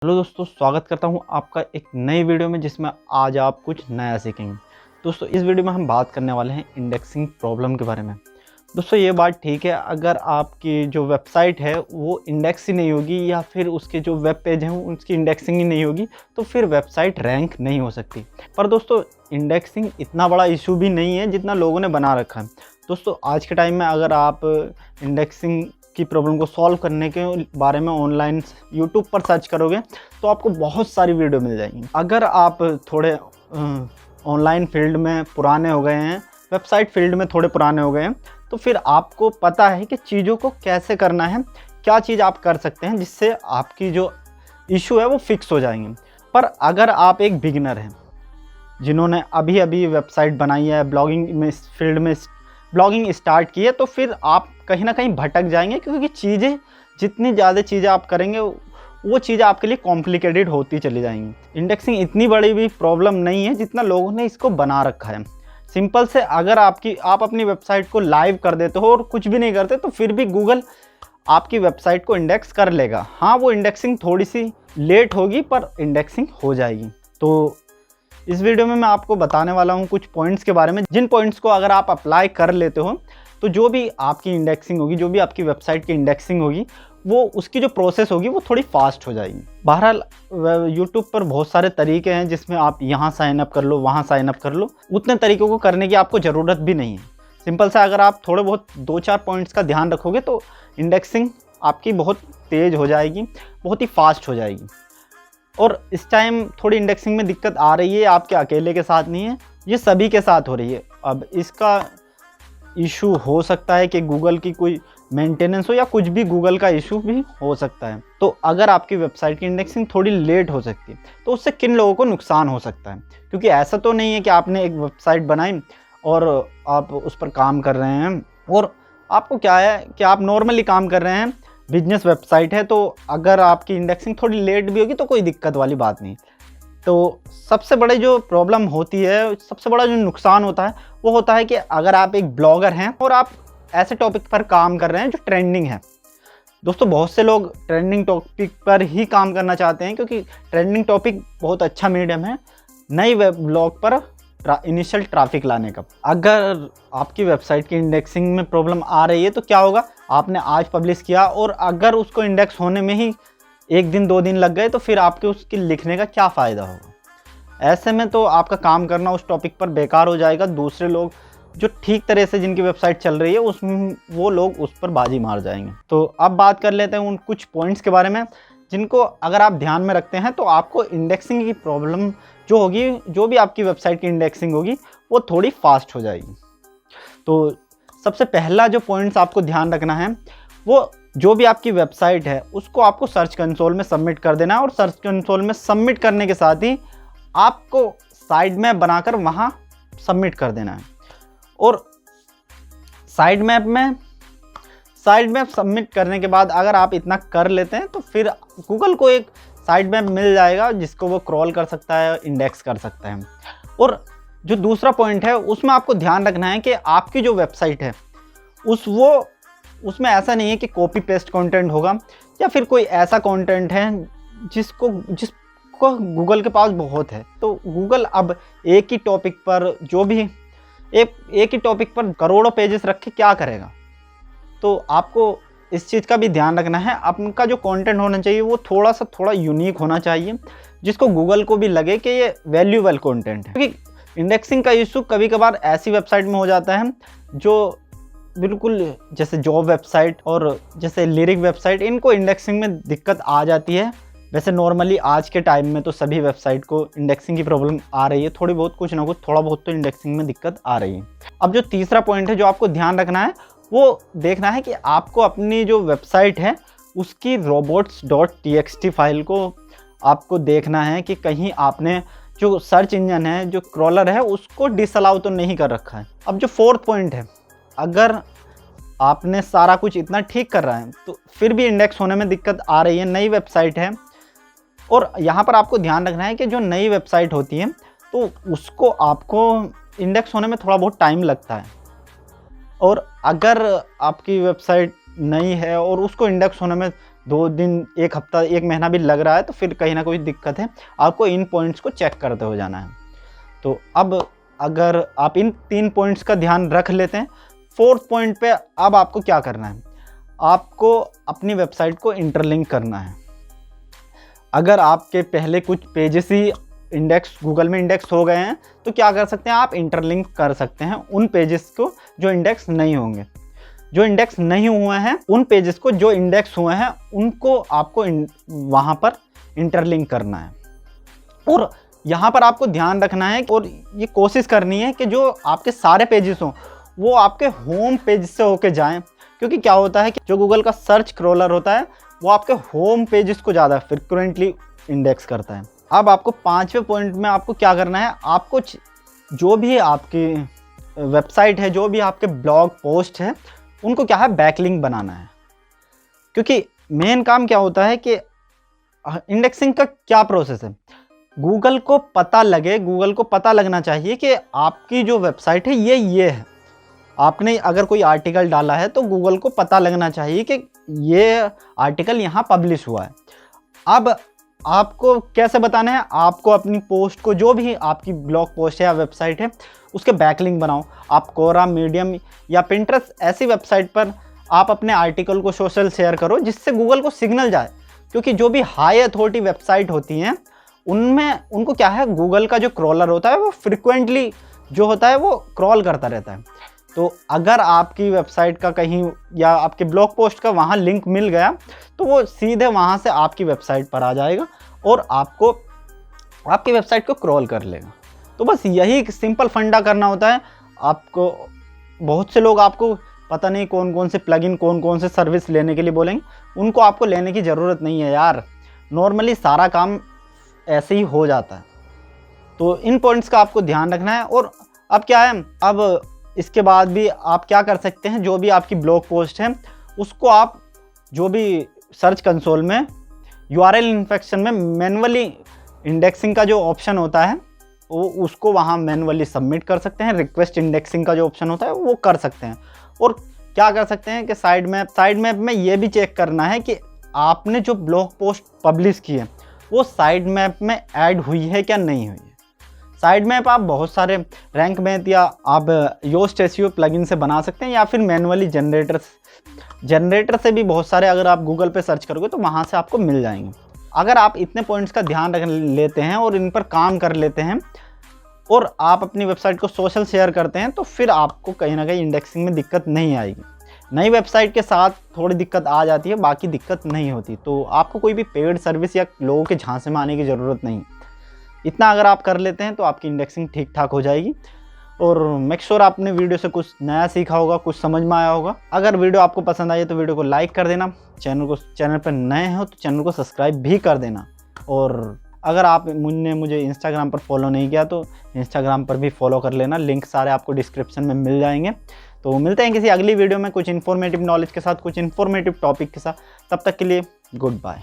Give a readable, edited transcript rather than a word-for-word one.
Hello दोस्तों, स्वागत करता हूं आपका एक नई वीडियो में जिसमें आज आप कुछ नया सीखेंगे। दोस्तों इस वीडियो में हम बात करने वाले हैं इंडेक्सिंग प्रॉब्लम के बारे में। दोस्तों ये बात ठीक है, अगर आपकी जो वेबसाइट है वो इंडेक्स ही नहीं होगी या फिर उसके जो वेब पेज हैं उसकी इंडेक्सिंग ही नहीं होगी तो फिर वेबसाइट रैंक नहीं हो सकती। पर दोस्तों इंडेक्सिंग इतना बड़ा इशू भी नहीं है जितना लोगों ने बना रखा है। दोस्तों आज के टाइम में अगर आप इंडेक्सिंग की प्रॉब्लम को सॉल्व करने के बारे में ऑनलाइन यूट्यूब पर सर्च करोगे तो आपको बहुत सारी वीडियो मिल जाएंगी। अगर आप थोड़े ऑनलाइन फील्ड में पुराने हो गए हैं, वेबसाइट फील्ड में थोड़े पुराने हो गए हैं, तो फिर आपको पता है कि चीज़ों को कैसे करना है, क्या चीज़ आप कर सकते हैं जिससे आपकी जो इशू है वो फिक्स हो जाएंगे। पर अगर आप एक बिगिनर हैं जिन्होंने अभी अभी वेबसाइट बनाई है, ब्लॉगिंग में फील्ड में ब्लॉगिंग स्टार्ट की है, तो फिर आप कहीं ना कहीं भटक जाएंगे, क्योंकि चीज़ें जितनी ज़्यादा चीज़ें आप करेंगे वो चीज़ें आपके लिए कॉम्प्लिकेटेड होती चली जाएंगी। इंडेक्सिंग इतनी बड़ी भी प्रॉब्लम नहीं है जितना लोगों ने इसको बना रखा है। सिंपल से अगर आप अपनी वेबसाइट को लाइव कर देते हो और कुछ भी नहीं करते तो फिर भी गूगल आपकी वेबसाइट को इंडेक्स कर लेगा। हाँ, वो इंडेक्सिंग थोड़ी सी लेट होगी पर इंडेक्सिंग हो जाएगी। तो इस वीडियो में मैं आपको बताने वाला हूँ कुछ पॉइंट्स के बारे में, जिन पॉइंट्स को अगर आप अप्लाई कर लेते हो तो जो भी आपकी इंडेक्सिंग होगी, जो भी आपकी वेबसाइट की इंडेक्सिंग होगी, वो उसकी जो प्रोसेस होगी वो थोड़ी फास्ट हो जाएगी। बहरहाल यूट्यूब पर बहुत सारे तरीके हैं जिसमें आप यहाँ साइन अप कर लो, वहाँ साइन अप कर लो। उतने तरीक़ों को करने की आपको ज़रूरत भी नहीं है। सिंपल से अगर आप थोड़े बहुत 2-4 पॉइंट्स का ध्यान रखोगे तो इंडेक्सिंग आपकी बहुत तेज़ हो जाएगी, बहुत ही फास्ट हो जाएगी। और इस टाइम थोड़ी इंडेक्सिंग में दिक्कत आ रही है, आपके अकेले के साथ नहीं है, ये सभी के साथ हो रही है। अब इसका इशू हो सकता है कि गूगल की कोई मेंटेनेंस हो या कुछ भी, गूगल का इशू भी हो सकता है। तो अगर आपकी वेबसाइट की इंडेक्सिंग थोड़ी लेट हो सकती है तो उससे किन लोगों को नुकसान हो सकता है, क्योंकि ऐसा तो नहीं है कि आपने एक वेबसाइट बनाई और आप उस पर काम कर रहे हैं और आपको क्या है कि आप नॉर्मली काम कर रहे हैं, बिजनेस वेबसाइट है, तो अगर आपकी इंडेक्सिंग थोड़ी लेट भी होगी तो कोई दिक्कत वाली बात नहीं। तो सबसे बड़ी जो प्रॉब्लम होती है, सबसे बड़ा जो नुकसान होता है वो होता है कि अगर आप एक ब्लॉगर हैं और आप ऐसे टॉपिक पर काम कर रहे हैं जो ट्रेंडिंग है। दोस्तों बहुत से लोग ट्रेंडिंग टॉपिक पर ही काम करना चाहते हैं, क्योंकि ट्रेंडिंग टॉपिक बहुत अच्छा मीडियम है नई वेब ब्लॉग पर इनिशियल ट्रैफिक लाने का। अगर आपकी वेबसाइट की इंडेक्सिंग में प्रॉब्लम आ रही है तो क्या होगा, आपने आज पब्लिश किया और अगर उसको इंडेक्स होने में ही 1 दिन 2 दिन लग गए तो फिर आपके उसके लिखने का क्या फ़ायदा होगा। ऐसे में तो आपका काम करना उस टॉपिक पर बेकार हो जाएगा। दूसरे लोग जो ठीक तरह से जिनकी वेबसाइट चल रही है उसमें वो लोग उस पर बाजी मार जाएंगे। तो अब बात कर लेते हैं उन कुछ पॉइंट्स के बारे में जिनको अगर आप ध्यान में रखते हैं तो आपको इंडेक्सिंग की प्रॉब्लम जो होगी, जो भी आपकी वेबसाइट की इंडेक्सिंग होगी वो थोड़ी फास्ट हो जाएगी। तो सबसे पहला जो पॉइंट्स आपको ध्यान रखना है, वो जो भी आपकी वेबसाइट है उसको आपको सर्च कंसोल में सबमिट कर देना है और सर्च कंसोल में सबमिट करने के साथ ही आपको साइड मैप बनाकर वहाँ सबमिट कर देना है। और साइड मैप सबमिट करने के बाद अगर आप इतना कर लेते हैं तो फिर गूगल को एक साइड मैप मिल जाएगा जिसको वो क्रॉल कर सकता है, इंडेक्स कर सकता है। और जो दूसरा पॉइंट है उसमें आपको ध्यान रखना है कि आपकी जो वेबसाइट है उसमें ऐसा नहीं है कि कॉपी पेस्ट कंटेंट होगा या फिर कोई ऐसा कंटेंट है जिसको गूगल के पास बहुत है। तो गूगल अब एक ही टॉपिक पर एक ही टॉपिक पर करोड़ों पेजेस रख के क्या करेगा। तो आपको इस चीज़ का भी ध्यान रखना है, आपका जो कंटेंट होना चाहिए वो थोड़ा यूनिक होना चाहिए, जिसको गूगल को भी लगे कि ये वैल्यूएबल कंटेंट है। क्योंकि इंडेक्सिंग का इशू कभी कभार ऐसी वेबसाइट में हो जाता है जो बिल्कुल जैसे जॉब वेबसाइट और जैसे लिरिक वेबसाइट, इनको इंडेक्सिंग में दिक्कत आ जाती है। वैसे नॉर्मली आज के टाइम में तो सभी वेबसाइट को इंडेक्सिंग की प्रॉब्लम आ रही है, थोड़ी बहुत कुछ ना कुछ थोड़ा बहुत तो इंडेक्सिंग में दिक्कत आ रही है। अब जो तीसरा पॉइंट है जो आपको ध्यान रखना है वो देखना है कि आपको अपनी जो वेबसाइट है उसकी robots.txt फाइल को आपको देखना है कि कहीं आपने जो सर्च इंजन है, जो क्रॉलर है, उसको डिसअलाउ तो नहीं कर रखा है। अब जो फोर्थ पॉइंट है, अगर आपने सारा कुछ इतना ठीक कर रहा है तो फिर भी इंडेक्स होने में दिक्कत आ रही है, नई वेबसाइट है, और यहाँ पर आपको ध्यान रखना है कि जो नई वेबसाइट होती है तो उसको आपको इंडेक्स होने में थोड़ा बहुत टाइम लगता है। और अगर आपकी वेबसाइट नई है और उसको इंडेक्स होने में 2 दिन, 1 हफ्ता, 1 महीना भी लग रहा है तो फिर कहीं ना कोई दिक्कत है। आपको इन पॉइंट्स को चेक करते हो जाना है। तो अब अगर आप इन 3 पॉइंट्स का ध्यान रख लेते हैं, 4th पॉइंट पे अब आपको क्या करना है, आपको अपनी वेबसाइट को इंटरलिंक करना है। अगर आपके पहले कुछ पेजेस ही गूगल में इंडेक्स हो गए हैं तो क्या कर सकते हैं, आप इंटरलिंक कर सकते हैं उन पेजेस को जो इंडेक्स नहीं होंगे। जो इंडेक्स नहीं हुए हैं उन पेजेस को, जो इंडेक्स हुए हैं उनको आपको वहाँ पर इंटरलिंक करना है। और यहाँ पर आपको ध्यान रखना है और ये कोशिश करनी है कि जो आपके सारे पेजेस हों वो आपके होम पेज से होके जाएं, क्योंकि क्या होता है कि जो गूगल का सर्च क्रॉलर होता है वो आपके होम पेजेस को ज़्यादा फ्रिक्वेंटली इंडेक्स करता है। अब आपको 5वें पॉइंट में आपको क्या करना है, आपको जो भी आपकी वेबसाइट है, जो भी आपके ब्लॉग पोस्ट है, उनको क्या है, बैकलिंक बनाना है। क्योंकि मेन काम क्या होता है कि इंडेक्सिंग का क्या प्रोसेस है, गूगल को पता लगना चाहिए कि आपकी जो वेबसाइट है ये है। आपने अगर कोई आर्टिकल डाला है तो गूगल को पता लगना चाहिए कि ये आर्टिकल यहाँ पब्लिश हुआ है। अब आपको कैसे बताना है, आपको अपनी पोस्ट को, जो भी आपकी ब्लॉग पोस्ट है या वेबसाइट है, उसके बैकलिंक बनाओ। आप कोरा, मीडियम या पिंटरेस्ट ऐसी वेबसाइट पर आप अपने आर्टिकल को सोशल शेयर करो जिससे गूगल को सिग्नल जाए। क्योंकि जो भी हाई अथॉरिटी वेबसाइट होती हैं उनमें उनको क्या है, गूगल का जो क्रॉलर होता है वो फ्रिक्वेंटली जो होता है वो क्रॉल करता रहता है। तो अगर आपकी वेबसाइट का कहीं या आपके ब्लॉग पोस्ट का वहाँ लिंक मिल गया तो वो सीधे वहाँ से आपकी वेबसाइट पर आ जाएगा और आपको आपकी वेबसाइट को क्रॉल कर लेगा। तो बस यही सिंपल फंडा करना होता है आपको। बहुत से लोग आपको पता नहीं कौन कौन से प्लगइन, कौन कौन से सर्विस लेने के लिए बोलेंगे, उनको आपको लेने की ज़रूरत नहीं है यार। नॉर्मली सारा काम ऐसे ही हो जाता है। तो इन पॉइंट्स का आपको ध्यान रखना है। और अब क्या है, अब इसके बाद भी आप क्या कर सकते हैं, जो भी आपकी ब्लॉग पोस्ट है उसको आप जो भी सर्च कंसोल में URL इन्फेक्शन में मैनुअली इंडेक्सिंग का जो ऑप्शन होता है वो उसको वहाँ मैनुअली सबमिट कर सकते हैं। रिक्वेस्ट इंडेक्सिंग का जो ऑप्शन होता है वो कर सकते हैं। और क्या कर सकते हैं कि साइड मैप में ये भी चेक करना है कि आपने जो ब्लॉग पोस्ट पब्लिश की है वो साइड मैप में ऐड हुई है क्या नहीं हुई है। साइड मैप आप बहुत सारे रैंक मैप या आप योस्ट SEO प्लगइन से बना सकते हैं, या फिर मैनुअली जनरेटर से भी बहुत सारे, अगर आप गूगल पे सर्च करोगे तो वहाँ से आपको मिल जाएंगे। अगर आप इतने पॉइंट्स का ध्यान रख लेते हैं और इन पर काम कर लेते हैं और आप अपनी वेबसाइट को सोशल शेयर करते हैं तो फिर आपको कहीं ना कहीं इंडेक्सिंग में दिक्कत नहीं आएगी। नई वेबसाइट के साथ थोड़ी दिक्कत आ जाती है, बाकी दिक्कत नहीं होती। तो आपको कोई भी पेड सर्विस या लोगों के झांसे में आने की ज़रूरत नहीं। इतना अगर आप कर लेते हैं तो आपकी इंडेक्सिंग ठीक ठाक हो जाएगी। और मेक श्योर आपने वीडियो से कुछ नया सीखा होगा, कुछ समझ में आया होगा। अगर वीडियो आपको पसंद आई तो वीडियो को लाइक कर देना, चैनल पर नए हो तो चैनल को सब्सक्राइब भी कर देना। और अगर आपने मुझे इंस्टाग्राम पर फॉलो नहीं किया तो इंस्टाग्राम पर भी फॉलो कर लेना, लिंक सारे आपको डिस्क्रिप्शन में मिल जाएंगे। तो मिलते हैं किसी अगली वीडियो में कुछ इन्फॉर्मेटिव नॉलेज के साथ, कुछ इन्फॉर्मेटिव टॉपिक के साथ। तब तक के लिए गुड बाय।